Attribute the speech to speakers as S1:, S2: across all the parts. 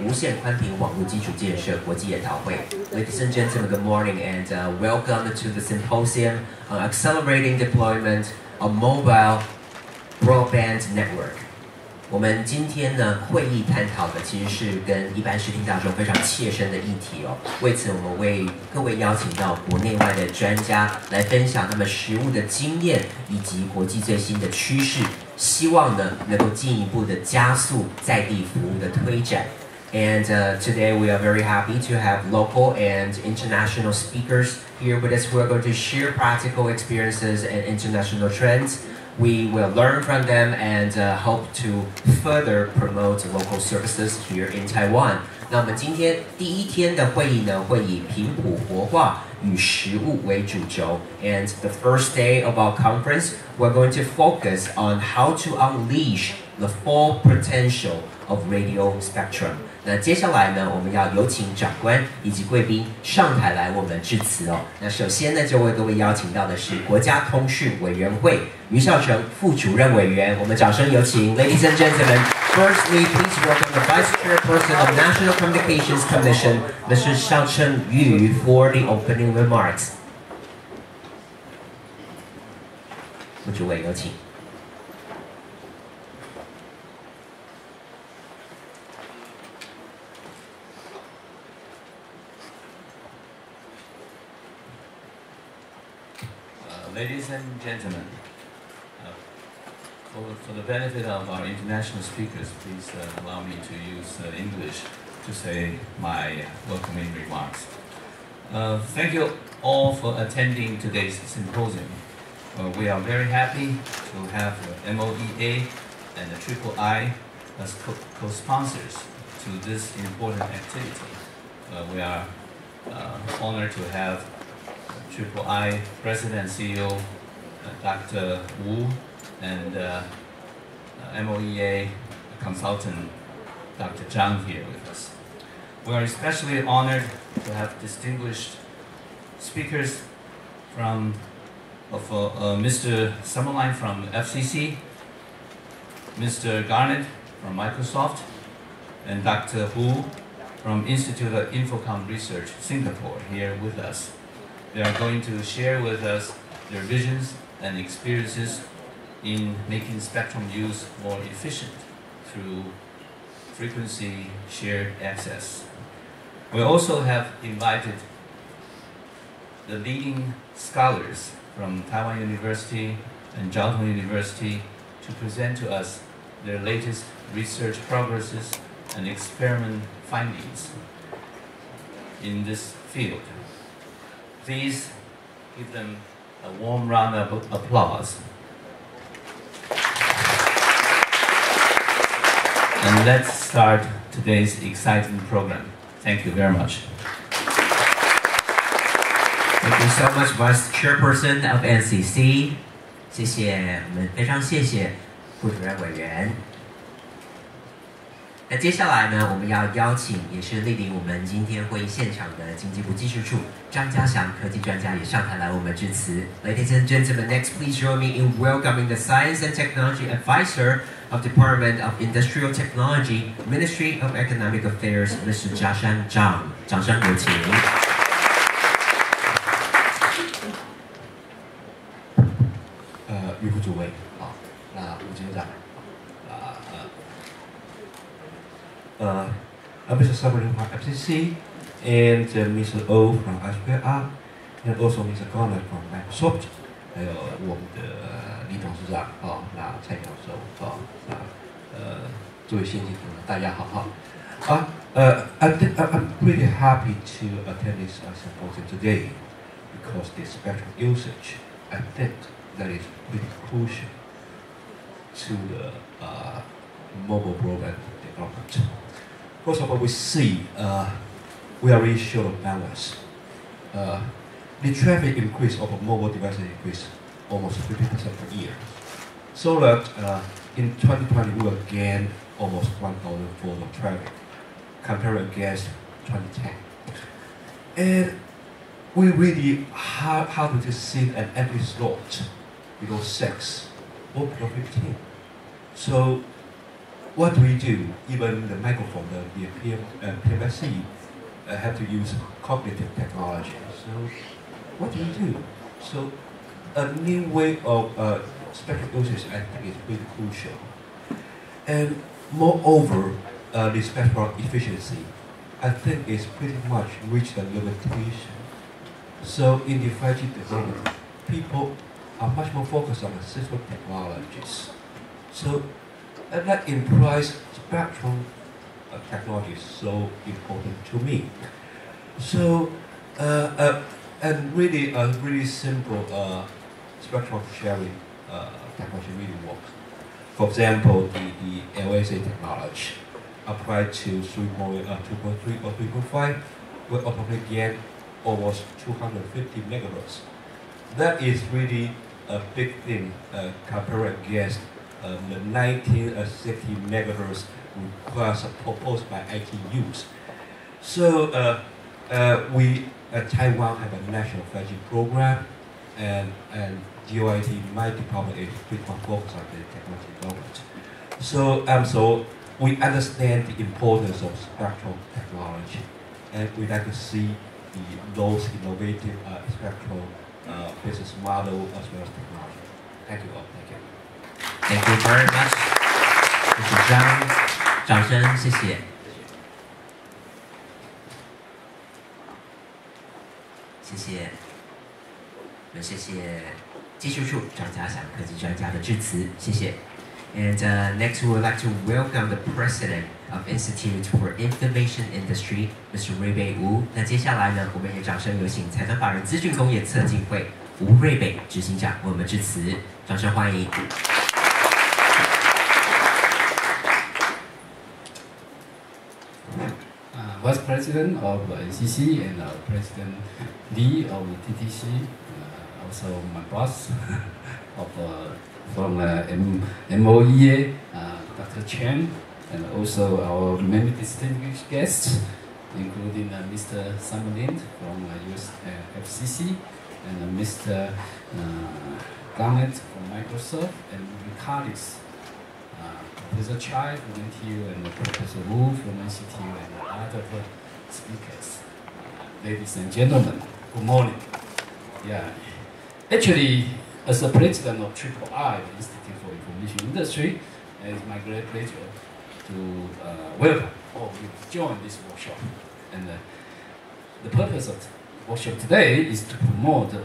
S1: 无线宽频网路基础建设国际研讨会。Ladies and gentlemen, good morning and welcome to the symposium on accelerating deployment of mobile broadband network. 我们今天呢会议探讨的其实是跟一般视听大众非常切身的议题哦。为此，我们为各位邀请到国内外的专家来分享他们实务的经验以及国际最新的趋势，希望呢能够进一步的加速在地服务的推展。And today we are very happy to have local and international speakers here with us who are going to share practical experiences and international trends. We will learn from them and hope to further promote local services here in Taiwan. 那我们今天第一天的会议呢，会以频谱活化与实务为主轴。And the first day of our conference, we're going to focus on how to unleash the full potential of radio spectrum. 那接下来呢，我们要有请长官以及贵宾上台来为我们致辞哦。那首先呢，就为各位邀请到的是国家通讯委员会于孝成副主任委员，我们掌声有请 Ladies and gentlemen. Firstly, please welcome the Vice Chairperson of National Communications Commission, Mr. Xiaocheng Yu, for the opening remarks. 副主委有请。
S2: Ladies and gentlemen, for the benefit of our international speakers, please allow me to use English to say my welcoming remarks. Thank you all for attending today's symposium. We are very happy to have MOEA and the III as co-sponsors to this important activity. We are honored to have III President and CEO Dr. Wu and MOEA consultant Dr. Zhang here with us. We are especially honored to have distinguished speakers from Mr. Summerline from FCC, Mr. Garnett from Microsoft, and Dr. Hu from Institute of Infocom Research, Singapore, here with us. They are going to share with us their visions and experiences in making spectrum use more efficient through frequency shared access. We also have invited the leading scholars from Taiwan University and Jiao Tong University to present to us their latest research progresses and experiment findings in this field. Please give them a warm round of applause. And let's start today's exciting program. Thank you very much.
S1: Thank you so much, Vice Chairperson of NCC. 谢谢，我们非常谢谢副主任委员。那接下来呢，我们要邀请也是莅临我们今天会议现场的经济部技术处张家祥科技专家也上台来为我们致辞。Ladies and gentlemen, next please join me in welcoming the Science and Technology Advisor of Department of Industrial Technology, Ministry of Economic Affairs, Mr. Jiashan Zhang. 掌声有请。
S3: 于副主委，好，那吴局长。Mr. Summerlin from FCC, and Mr. O from SPR, and also Mr. Garnett from Microsoft, 还有我们的李董事长那蔡教授作为先进同仁，大家好I'm pretty happy to attend this symposium today because the spectrum usage, I think that is pretty crucial to the mobile broadband development. First of all, we see we are really short of balance. The traffic increase of mobile devices increased almost 50% per year. So that in 2020 we will gain almost 1,004 of traffic compared against 2010. And we really have to see an empty slot below 6 or below 15. So what do we do? Even the microphone, the PMSC have to use cognitive technology. So what do we do? So a new way of spectrum usage, I think, is really crucial. And moreover, the spectral efficiency, I think, is pretty much reached a limitation. So in the 5G development, people are much more focused on the system technologies. So that implies spectrum technology is so important to me. So and really a really simple spectrum sharing technology really works. For example, the LSA technology applied to 3.3 or 3.5 will automatically get almost 250 megahertz. That is really a big thing compared against the 1960 megahertz request proposed by ITUs. So we at Taiwan have a national 5G program, and GOIT, my department, is pretty much focused on the technology development. So we understand the importance of spectral technology, and we like to see those innovative spectral business model as well as technology. Thank you all. Thank you.
S1: Thank you very much. Mr. Zhang, 掌声，谢谢。谢谢，我们谢谢技术处张家祥科技专家的致辞，谢谢。And next, we would like to welcome the President of Institute for Information Industry, Mr. Ruibei Wu. 那接下来呢，我们也掌声有请财团法人资讯工业策进会吴瑞北执行长为我们致辞，掌声欢迎。
S4: Vice President of NCC and President Lee of TTC, also my boss from MOEA, Dr. Chen, and also our many distinguished guests, including Mr. Simon Lind from US FCC, and Mr. Garnett from Microsoft, and colleagues. Professor Chai from NTU and Professor Wu from NCTU and other speakers. Ladies and gentlemen, good morning. Yeah, actually, as the president of III, the Institute for Information Industry, it's my great pleasure to welcome all of you to join this workshop. And the purpose of the workshop today is to promote the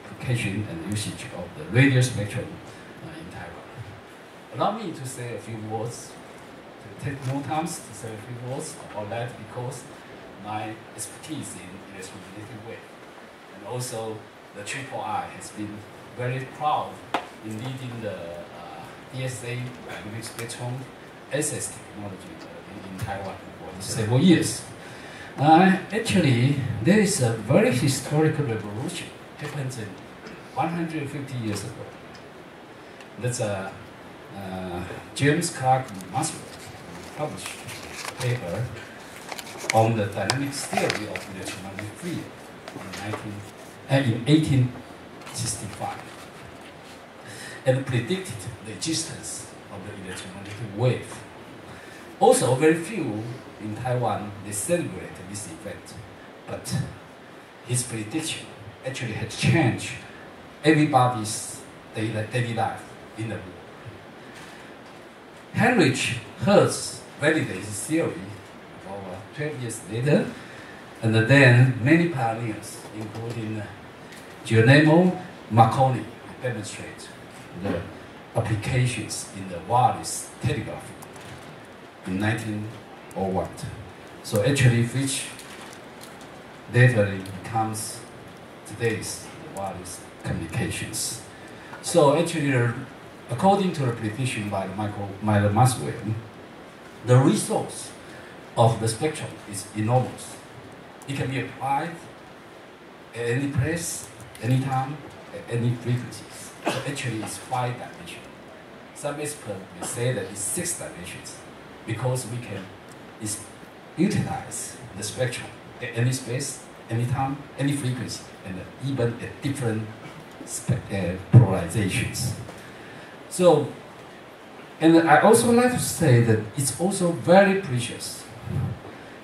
S4: application and usage of the radio spectrum in Taiwan. Allow me to say a few words, to take more time to say a few words about that, because my expertise in electromagnetic wave, and also the III has been very proud in leading the DSA dynamic spectrum access technology in Taiwan for several years. Actually, there is a very historical revolution happened 150 years ago. That's a James Clerk Maxwell published a paper on the dynamic theory of electromagnetic field in 1865, and predicted the existence of the electromagnetic wave. Also, very few in Taiwan they celebrate this event, but his prediction actually had changed everybody's daily life in the world. Heinrich Hertz validated his theory about 12 years later, and then many pioneers, including Guglielmo Marconi, demonstrate the applications in the wireless telegraphy in 1901. So actually, which later becomes today's wireless communications. So actually, according to the prediction by Maxwell, the resource of the spectrum is enormous. It can be applied at any place, anytime, at any frequencies. So actually, it's 5 dimensions. Some experts will say that it's 6 dimensions, because we can utilize the spectrum at any space, anytime, any frequency, and even at different polarizations. So And I also like to say that it's also very precious.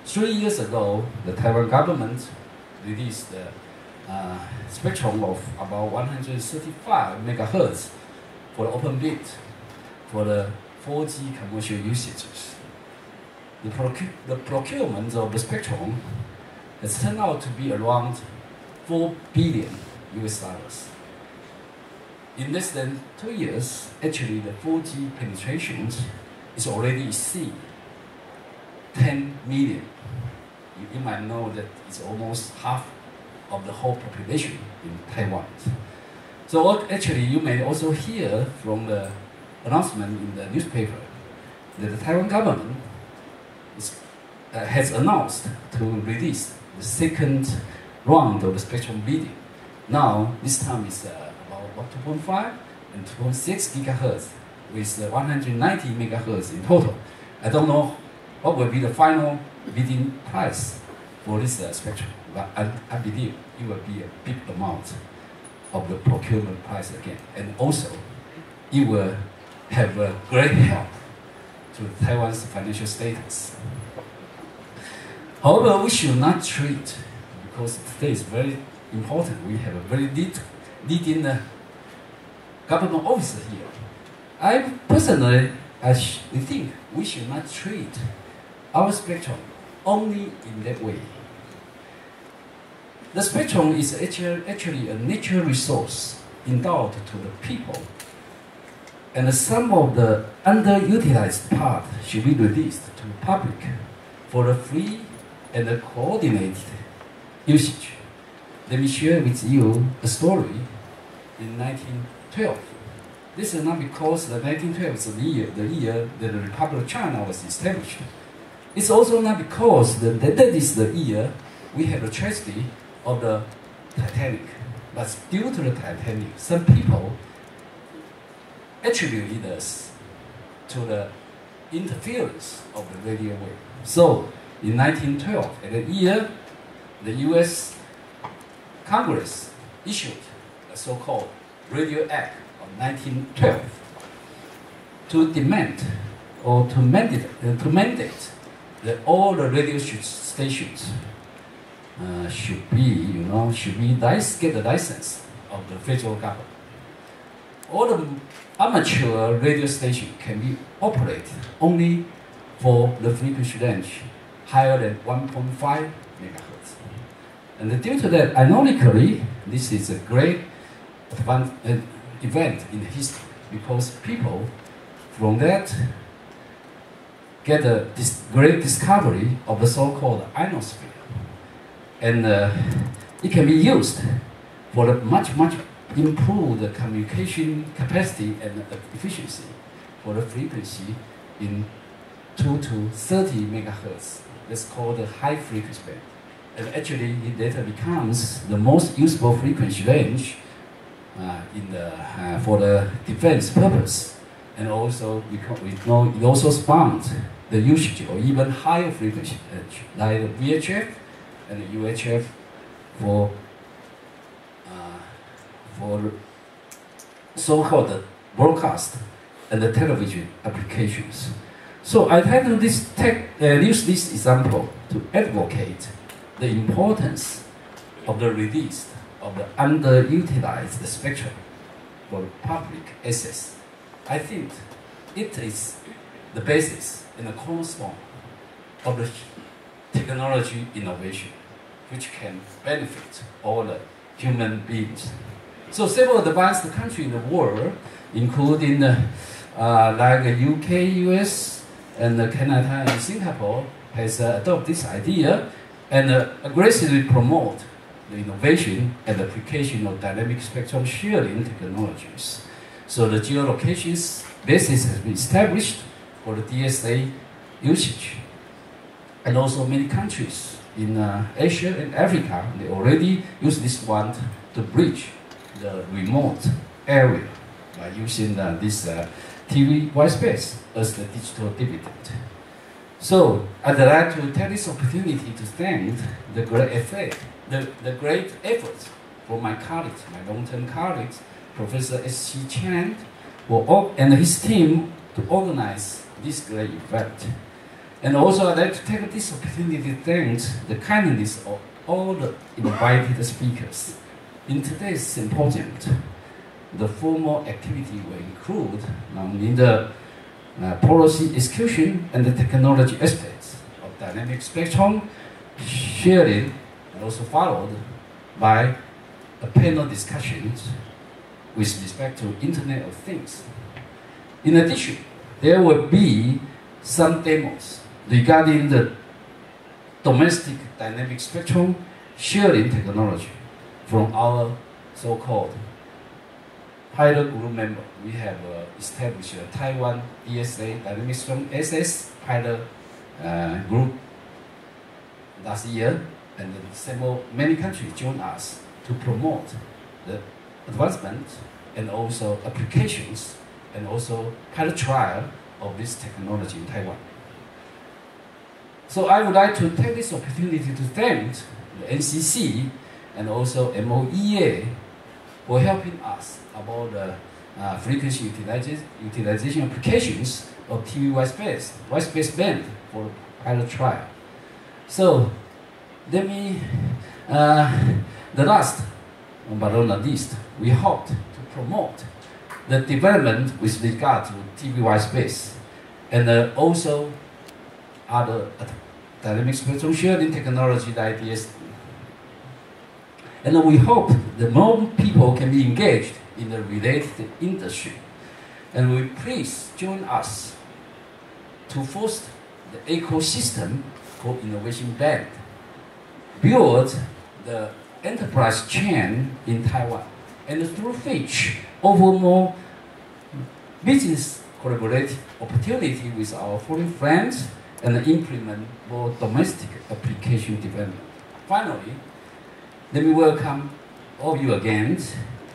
S4: 3 years ago, the Taiwan government released the spectrum of about 135 megahertz for the open bid for the 4G commercial usages. The procurement of the spectrum has turned out to be around $4 billion. In less than 2 years, actually the 4G penetration is already exceed 10 million. You might know that it's almost half of the whole population in Taiwan. So actually you may also hear from the announcement in the newspaper that the Taiwan government has announced to release the second round of the spectrum bidding. Now, this time is about 2.5 and 2.6 gigahertz with 190 megahertz in total. I don't know what will be the final bidding price for this spectrum, but I believe it will be a big amount of the procurement price again. And also, it will have a great help to Taiwan's financial status. However, we should not treat, because today is very important, we have a very leading government officer here. I personally, think we should not treat our spectrum only in that way. The spectrum is actually a natural resource endowed to the people, and some of the underutilized part should be released to the public for the free and the coordinated usage. Let me share with you a story in 1912. This is not because the 1912 is the year that the Republic of China was established. It's also not because that is the year we have the tragedy of the Titanic. But due to the Titanic, some people attributed this to the interference of the radio wave. So, in 1912, at the year, the U.S. Congress issued a so-called Radio Act of 1912 to demand or to mandate that all the radio stations should get the license of the federal government. All the amateur radio stations can be operated only for the frequency range higher than 1.5 megahertz. And due to that, ironically, this is a great event in history, because people from that get this great discovery of the so-called ionosphere. And it can be used for the much improved communication capacity and efficiency for the frequency in 2 to 30 megahertz. That's called the high frequency band. And actually, it later becomes the most useful frequency range for the defense purpose. And also, we know it also spawns the usage or even higher frequency range, like the VHF and the UHF for so-called broadcast and the television applications. So I try to use this example to advocate the importance of the release of the underutilized spectrum for public access. I think it is the basis and the cornerstone of the technology innovation, which can benefit all the human beings. So several advanced countries in the world, including like the UK, US, and Canada and Singapore, has adopted this idea and aggressively promote the innovation and application of dynamic spectrum sharing technologies. So the geolocation basis has been established for the DSA usage. And also many countries in Asia and Africa, they already use this one to bridge the remote area by using this TV white space as the digital dividend. So I'd like to take this opportunity to thank the great efforts for my colleagues, my long-term colleagues, Professor S.C. Chan, and his team to organize this great event. And also I'd like to take this opportunity to thank the kindness of all the invited speakers. In today's symposium, the formal activity will include in the policy execution and the technology aspects of dynamic spectrum sharing, and also followed by a panel discussions with respect to Internet of Things. In addition, there will be some demos regarding the domestic dynamic spectrum sharing technology from our so-called pilot group member. We have established a Taiwan ESA Dynamic Spectrum SS pilot group last year, and many countries joined us to promote the advancement and also applications and also pilot trial of this technology in Taiwan. So I would like to take this opportunity to thank the NCC and also MOEA for helping us about the frequency utilization applications of TV wide-space band for pilot trial. So let me, the last but not least, we hope to promote the development with regard to TV wide-space and also other dynamic spectrum sharing technology like DSP. And we hope that more people can be engaged in the related industry. And we please join us to foster the ecosystem for innovation band, build the enterprise chain in Taiwan, and through which offer more business collaborative opportunity with our foreign friends and implement more domestic application development. Finally, let me welcome all of you again,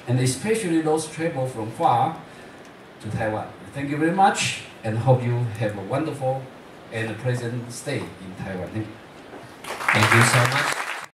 S4: and especially those travel from far to Taiwan. Thank you very much, and hope you have a wonderful and pleasant stay in Taiwan. Thank you.
S1: Thank you so much.